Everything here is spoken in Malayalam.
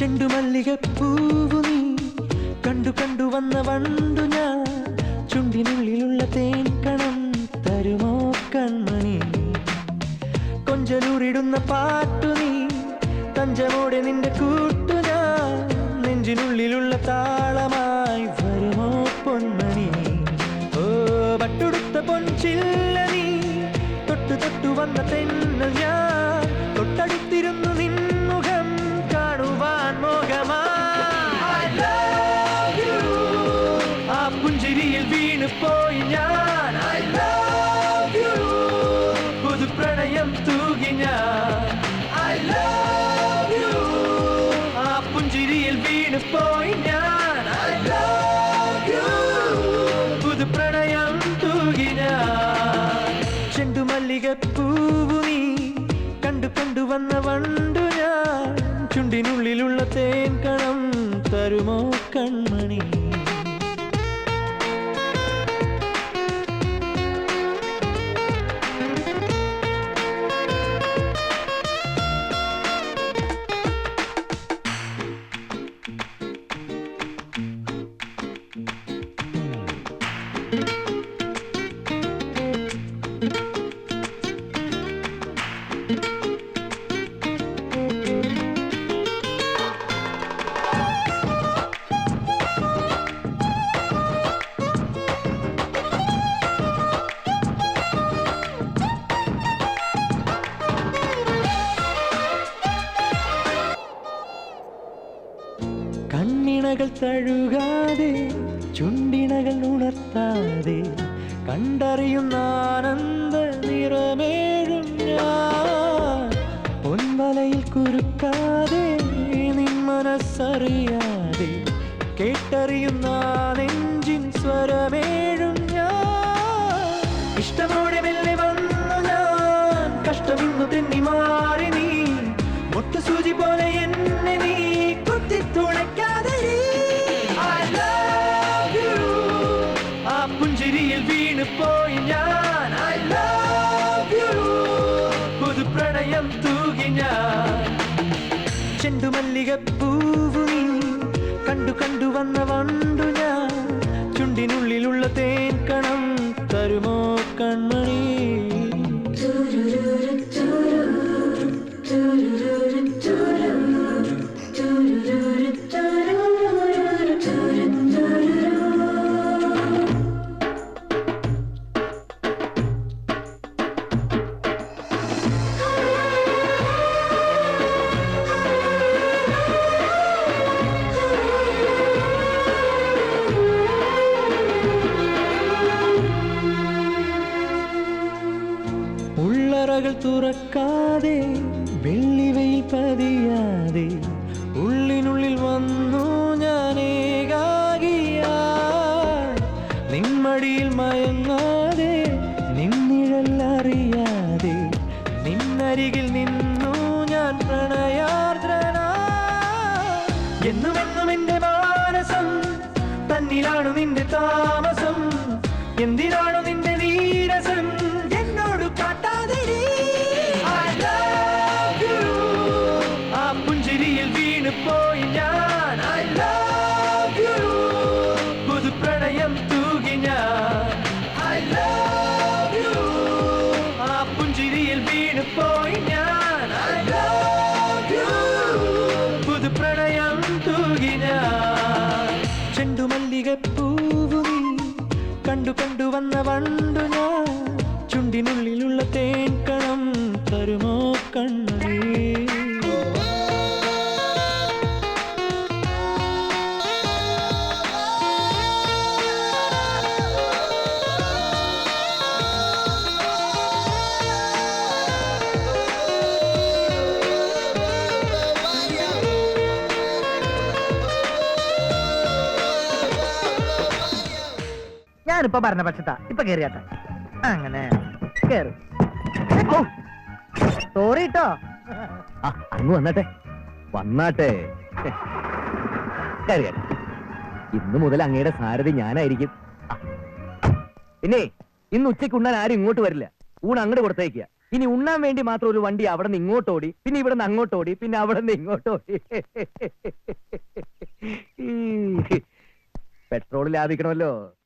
ചെണ്ടുമല്ലികപ്പൂവു നീ കണ്ടു കണ്ടു വന്ന വണ്ടു ഞാൻ ചുണ്ടിനുള്ളിലുള്ള തേൻ കണം തരുമോ കൺമണി കൊഞ്ചലൂറിടുന്ന പാട്ടു നീ തഞ്ചമോടെ നിന്റെ കൂട്ടു ഞാൻ നെഞ്ചിനുള്ളിലുള്ള താളമായി വരുമോ പൊന്മണി ഓ പട്ടുടുത്ത പൊൻചില്ല നീ തൊട്ടു തൊട്ടു വന്ന തെന്നൽ ഞാൻ തൊട്ടടുത്തിരുന്നു നിൻമുഖം കാണുവാൻ മോഹമായി ആ പുഞ്ചിരിയിൽ വീണു പോയി ഞാൻ പുതു പ്രണയം തൂകി ഞാൻ ആ പുഞ്ചിരിയിൽ വീണു പോയി ഞാൻ പുതു പ്രണയം തൂകി ഞാൻ ചെണ്ടുമല്ലികപ്പൂവു നീ കണ്ടു കണ്ടു വന്ന വണ്ടു ഞാൻ ചുണ്ടിനുള്ളിലുള്ള തേൻ കണം തരുമോ കൺമണി കണ്ണിണകൾ തഴുകാതെ ചുണ്ടിണകൾ ഉണർത്താതെ കണ്ടറിയുന്ന ആനന്ദ നിറമേഴും ഞാൻ പൊൻവലയിൽ കുരുക്കാതെ നിൻ മനസ്സറിയാതെ കേട്ടറിയുന്ന നെഞ്ചിൻ സ്വരമേഴും ഞാൻ ഇഷ്ടമോടെ മെല്ലെ വന്നു ഞാൻ കഷ്ടമിന്നു തെന്നി മാറി നീ മുട്ടുസൂചി പോലെ എന്നെ നീ കുത്തിത്തുണയ്ക്കാതെ ആ പുഞ്ചിരിയിൽ വീണു പോയി ഞാൻ പുതു പ്രണയം തൂകി ഞാൻ ചെണ്ടുമല്ലികപ്പൂവു നീ കണ്ടു കണ്ടു വന്ന വണ്ടു ഞാൻ ചുണ്ടിനുള്ളിലുള്ള തേൻ കണം തരുമോ കൺമണി ഉള്ളറകൾ തുറക്കാതെ വെള്ളിവയിൽ പതിയാതെ ഉള്ളിനുള്ളിൽ വന്നു ഞാൻ ഏകാകിയാ നിന്മടിയിൽ മയങ്ങാതെ നിന്നിഴൽ അറിയാതെ നിന്നരികിൽ നിന്നു ഞാൻ പ്രണയാർദ്രനാ എന്നുമെന്നും എന്റെ മാനസം തന്നിലാണു നിന്റെ താമസം എന്തിനാണു നിന്റെ നീരസം എന്നോട് കാട്ടാതെ ആ പുഞ്ചിരിയിൽ വീണു പോയി ഞാൻ പുതു പ്രണയം തൂകി ഞാൻ ആ പുഞ്ചിരിയിൽ വീണു പോയി ഞാൻ പുതു പ്രണയം തൂകി ഞാൻ ചെണ്ടുമല്ലികപ്പൂവു നീ കണ്ടു കണ്ടു വന്ന വണ്ടു ഞാൻ ചുണ്ടിനുള്ളിലുള്ള തേൻ കണം തരുമോ കൺമണി ഞാനിപ്പോ പറഞ്ഞ പക്ഷത്താ ഇപ്പൊ കേറിയാട്ടെ അങ്ങനെ കേറും സോറി കേട്ടോ അങ്ങ് വന്നാട്ടെ വന്നാട്ടെ കേറിയാട്ടെ ഇന്ന് മുതൽ അങ്ങയുടെ സാരഥി ഞാനായിരിക്കും പിന്നെ ഇന്ന് ഉച്ചയ്ക്ക് ഉണ്ണാൻ ആരും ഇങ്ങോട്ട് വരില്ല ഊണ് അങ്ങോട്ട് കൊടുത്തേക്കുക ഇനി ഉണ്ണാൻ വേണ്ടി മാത്രം ഒരു വണ്ടി അവിടെ നിന്ന് ഇങ്ങോട്ടോടി, പിന്നെ ഇവിടെ നിന്ന് അങ്ങോട്ടോടി, പിന്നെ അവിടെ നിന്ന് ഇങ്ങോട്ടോടി. പെട്രോൾ ലാഭിക്കണമല്ലോ.